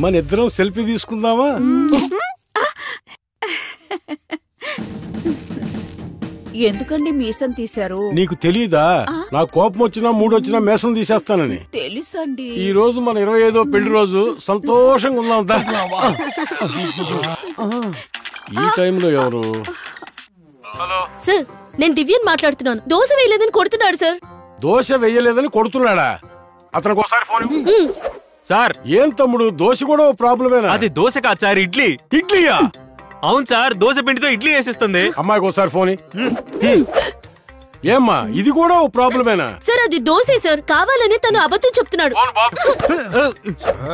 మన ఇద్దరం సెల్ఫీ తీసుకుందామా? ఎందుకండి మీసం తీశారు? నీకు తెలీదా? నా కోపం వచ్చినా మూడొచ్చినా మీసం తీసేస్తానని. తెలుసండి. ఈ రోజు మన 25వ పెళ్లి రోజు. సంతోషంగా ఉందాం. ఈ టైంలో ఎవరు? హలో సార్, నేను దివ్యన్ మాట్లాడుతున్నాను. దోశ వేయలేదని కొడుతున్నాడు సార్. దోశ వేయలేదని కొడుతున్నాడా? అతనికి ఒకసారి ఫోన్ సార్. ఏం తమ్ముడు, దోశ కూడా ప్రాబ్లమేనా? అది దోశ కాదు సార్, ఇడ్లీ. ఇడ్లీయా? అవును సార్, దోశ పిండితో ఇడ్లీ వేసేస్తుంది. అమ్మాయికి ఒకసారి ఫోన్. ఏమ్మా, ఇది కూడా ఓ ప్రాబ్లమేనా? సార్ అది దోశే సార్, కావాలని తను అబద్ధం చెప్తున్నాడు.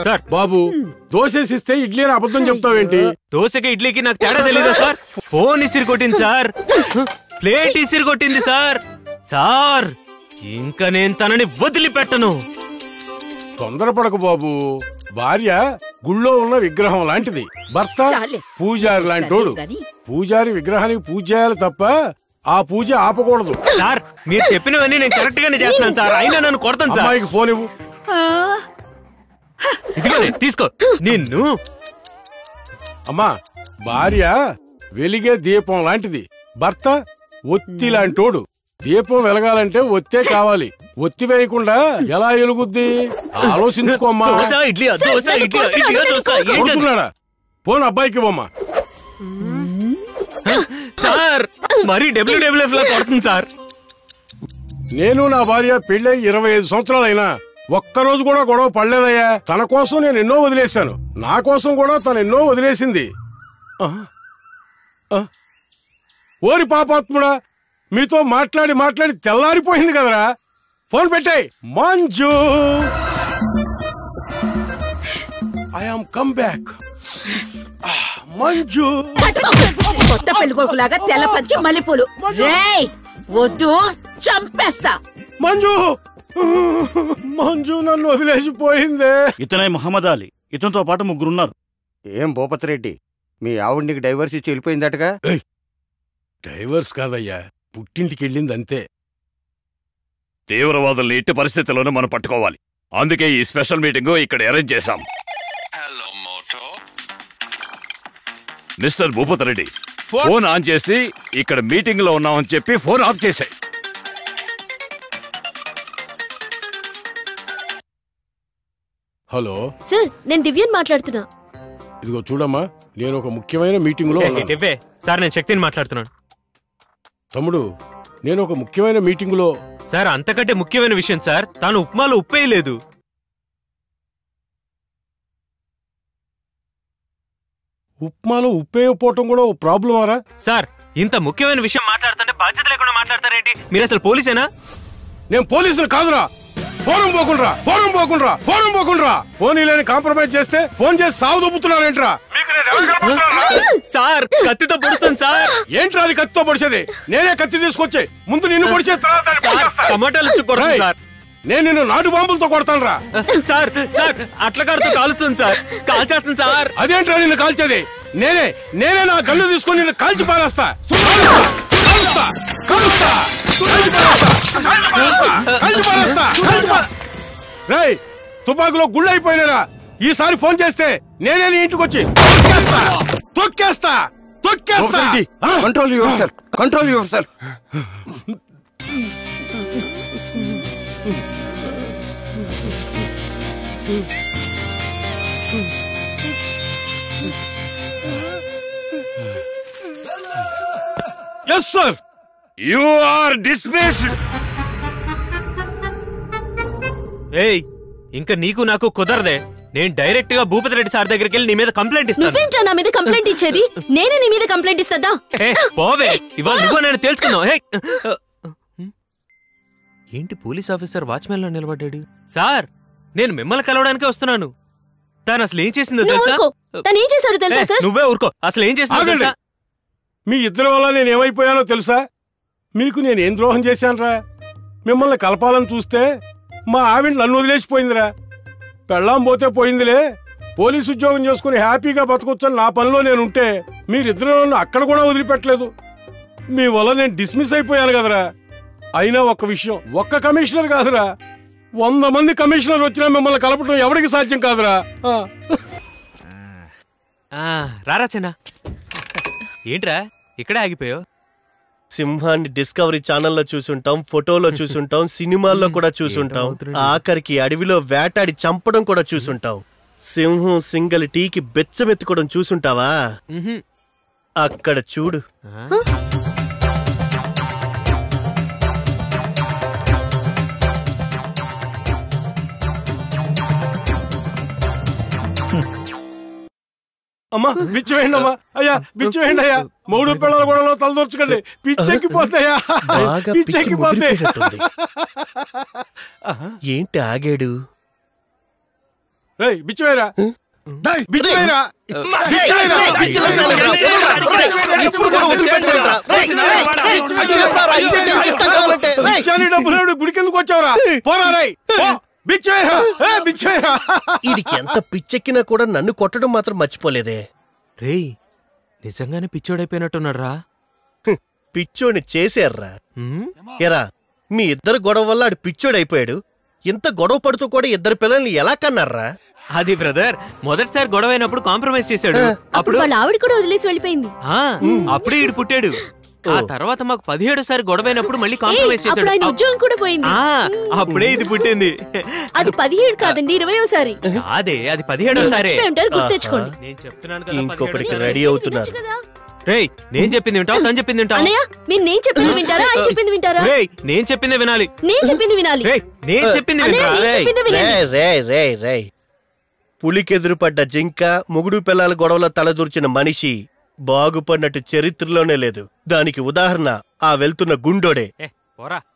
సార్ బాబు, దోశేసిస్తే ఇడ్లీ అని అబద్ధం చెప్తావేంటి? దోశకి ఇడ్లీకి నాకు తేడా తెలీదా సార్? ఫోన్ ఇసిరి కొట్టింది సార్, ప్లేట్ ఇసిరి కొట్టింది సార్. సార్ ఇంకా నేను తనని వదిలిపెట్టను. తొందరపడకు బాబు. భార్య గుళ్ళో ఉన్న విగ్రహం లాంటిది, భర్త పూజారి లాంటోడు. పూజారి విగ్రహానికి పూజ చేయాలి తప్ప ఆ పూజ ఆపకూడదు. సార్ మీరు చెప్పినవన్నీ నేను కరెక్ట్ గానే చేస్తున్నాను సార్, అయినా నన్ను కొడతాను సార్. అమ్మాయికి ఫోన్ ఇవ్వు. ఇదిగో తీసుకో. నిన్ను అమ్మా, భార్య వెలిగే దీపం లాంటిది, భర్త ఒత్తి లాంటోడు. దీపం వెలగాలంటే ఒత్తే కావాలి. ఒత్తి వేయకుండా ఎలా వెలుగుద్ది? ఆలోచించుకోమ్మా. కొడుతున్నాడా? ఫోన్ అబ్బాయికి ఇవ్వమ్మా. సార్ మరి డబ్ల్యూడబ్ల్యూఎఫ్ లా కొడుతుంది సార్. నేను నా భార్య పెళ్ళై 25 సంవత్సరాలైనా ఒక్కరోజు కూడా గొడవ పడలేదయ్యా. తన కోసం నేను ఎన్నో వదిలేశాను, నా కోసం కూడా తను ఎన్నో వదిలేసింది. ఓరి పాపాత్ముడా, మీతో మాట్లాడి మాట్లాడి తెల్లారిపోయింది కదరా. ఫోన్ పెట్టాయి. Manju, I am come back. Manju, కొత్త పెళ్లి కొడుకులాగా తెల్ల పంచి మల్లెపూలు. రేయ్ వద్దు, చంపేస్తా. మంజు, మంజు నన్ను వదిలేసిపోయిందే. ఇతనే మహమ్మద్ అలీ, ఇతనితో పాటు ముగ్గురున్నారు. ఏం భూపతిరెడ్డి, మీ ఆవిడ్నికి డైవర్స్ ఇచ్చి వెళ్ళిపోయిందటగా? డైవర్స్ కాదయ్యా, పుట్టింటికి వెళ్ళింది అంతే. తీవ్రవాదుల్ని ఎట్టి పరిస్థితుల్లోనూ మనం పట్టుకోవాలి. అందుకే ఈ స్పెషల్ మీటింగ్ ఇక్కడ అరేంజ్ చేశాం. మిస్టర్ భూపతిరెడ్డి, ఫోన్ ఆన్ చేసి ఇక్కడ మీటింగ్ లో ఉన్నామని చెప్పి ఫోన్ ఆఫ్ చేశాయి. హలో సార్, నేను దివ్యన్ మాట్లాడుతున్నా. ఇదిగో చూడమ్మా, నేను ఒక ముఖ్యమైన మీటింగ్ లో సార్. నేను శక్తిని మాట్లాడుతున్నాను. తమ్ముడు, నేను ఒక ముఖ్యమైన మీటింగ్ లో. సార్ అంతకంటే ముఖ్యమైన విషయం సార్, తాను ఉప్మాలో ఉప్పేయలేదు. ఉప్మాలో ఉప్పేయకపోవటం కూడా ఓ ప్రాబ్లమారా? సార్ ఇంత ముఖ్యమైన విషయం మాట్లాడుతుంటే బాధ్యత లేకుండా మాట్లాడతారేంటి? మీరు అసలు పోలీసేనా? నేను పోలీసులు కాదురా. ఫోరం పోకుండా ఫోన్ లేని కాంప్రమైజ్ చేస్తే ఫోన్ చేసి సాగు దొబ్బుతున్నారేంట్రా? సార్ కత్తితో పొడుతుంది సార్. ఏంట్రా అది కత్తితో పొడిచేది? నేనే కత్తి తీసుకొచ్చే ముందు నిన్ను పొడిచే టమాటాలు కొడతాను సార్. నేను నిన్ను నాటు బాంబులతో కొడతాను రా. సార్ సార్ అట్ల కాడుతో కాలుస్తుంది సార్, కాల్చేస్తుంది సార్. అదేంట్రా నిన్ను కాల్చేది? నేనే నా గన్ను తీసుకొని నిన్ను కాల్చి పారేస్తా. రేయ్, తుపాకులో గుళ్ళు అయిపోయినారా? ఈసారి ఫోన్ చేస్తే నేనే నీ ఇంటికి వచ్చి తొక్కేస్తా. Control yourself. Yes, sir. You are dismissed. ఏయ్, ఇంకా నీకు నాకు కుదరదే. నేను డైరెక్ట్ గా భూపతిరెడ్డి సార్ దగ్గరికి వెళ్ళి నీ మీద కంప్లైంట్ ఇస్తాను. నువ్వేంట్రా నా మీద కంప్లైంట్ ఇచ్చేది? నేనే నీ మీద కంప్లైంట్ ఇస్తాదా? పోవే, ఇవాళ నువ్వు నేను తెలుసుకుందాం. ఏంటి పోలీస్ ఆఫీసర్ వాచ్మెన్ లో నిలబడ్డాడు? సార్ నేను మిమ్మల్ని కలవడానికే వస్తున్నాను. తను అసలు ఏం చేసిందో తెలుసా? తను ఏం చేశాడో తెలుసా సార్? నువ్వే ఊరుకో. అసలు ఏం చేసిందో తెలుసా? మీ ఇద్దరి వల్ల నేను ఏమైపోయానో తెలుసా? మీకు నేనేం ద్రోహం చేశానురా? మిమ్మల్ని కలపాలని చూస్తే మా ఆవిడ నన్ను వదిలేసిపోయిందిరా. పెళ్ళాం పోతే పోయిందిలే, పోలీసు ఉద్యోగం చేసుకుని హ్యాపీగా బతకొచ్చని నా పనిలో నేనుంటే మీరిద్దరు నన్ను అక్కడ కూడా వదిలిపెట్టలేదు. మీ వల్ల నేను డిస్మిస్ అయిపోయాను కదరా. అయినా ఒక్క విషయం, ఒక్క కమిషనర్ కాదురా, 100 మంది కమిషనర్ వచ్చినా మిమ్మల్ని కలపడం ఎవరికి సాధ్యం కాదురా. రారా చిన్న. ఏంట్రా ఇక్కడే ఆగిపోయావు? సింహాన్ని డిస్కవరీ ఛానల్లో చూసుంటాం, ఫోటోలో చూసుంటాం, సినిమాల్లో కూడా చూసుంటాం, ఆఖరికి అడవిలో వేటాడి చంపడం కూడా చూసుంటాం. సింహం సింగల్ టీకి బెచ్చమెత్తుకోవడం చూసుంటావా? అక్కడ చూడు. అమ్మా బిచ్చి వేయండి అమ్మా. అయ్యా బిచ్చి వేయండి అయ్యా. మూడు పిల్లల గొడవలో తలదూర్చుకోండి. పిచ్చెక్కిపోతాయా? బాగా పిచ్చి పిచ్చెక్కిపోతే ముదిరిపోయినట్టుంది. ఏంటి ఆగాడు? రేయ్ బిచ్చి వేయరా. బిచ్చి వేయరా. బిచ్చాని డబ్బులు గుడికెందుకు వచ్చావురా? పోరా రై. బిచ్చి వేయరా. బిచ్చి వేయరా. వీడికి ఎంత పిచ్చెక్కినా కూడా నన్ను కొట్టడం మాత్రం మర్చిపోలేదే. రేయ్ నిజంగానే పిచ్చోడైపోయినట్టున్నాడు రా. పిచ్చోడిని చేశారా? ఎరా మీ ఇద్దరు గొడవ వల్ల ఆడు పిచ్చోడైపోయాడు. ఇంత గొడవ పడుతూ కూడా ఇద్దరు పిల్లల్ని ఎలా కన్నారా? అది బ్రదర్ మొదటిసారి గొడవ అయినప్పుడు కాంప్రమైజ్ చేశాడు. అప్పుడు వాళ్ళ ఆవిడ కూడా వదిలేసి వెళ్ళిపోయింది. అప్పుడే ఈడు పుట్టాడు. ఆ తర్వాత మాకు 17సారి గొడవ అయినప్పుడు మళ్ళీ కాంప్రమైజ్ అప్పుడు ఆయన చేశాడు. ఉద్యోగం కూడా పోయింది. అప్పుడే ఇది పుట్టింది. అది 17 కాదండి 20వసారి. అదే అది 17సారి. ఉంటారు గుర్తెచ్చుకోండి. నేను చెప్తున్నాను కదా ఇంకొకటికి రెడీ అవుతున్నారు. రేయ్ నేను చెప్పింది వింటావు, తను చెప్పింది వింటావు. అన్నయ్య మీరు నేను చెప్పింది వింటారా ఆయన చెప్పింది వింటారా? రేయ్ నేను చెప్పిందే వినాలి. నేను చెప్పింది వినాలి. రేయ్ నేను చెప్పింది అన్నయ్య, వినరా? నేను చెప్పింది వినండి. రేయ్ పులికెదురుపడ్డ జింక, మొగుడు పిల్లల గొడవలో తలదూర్చిన మనిషి బాగుపడినట్టు చరిత్రలోనే లేదు. దానికి ఉదాహరణ ఆ వెళ్తున్న గుండోడే.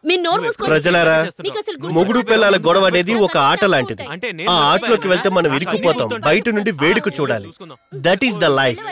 మీరు నోరు మూసుకోండి. ప్రజలారా, మీకు అసలు గుర్తు మొగుడు పిల్లల గొడవ అనేది ఒక ఆట లాంటిది. అంటే ఆ ఆటలోకి వెళ్తే మనం ఇరుక్కుపోతాం. బయట నుండి వేడుక చూడాలి. That is the life.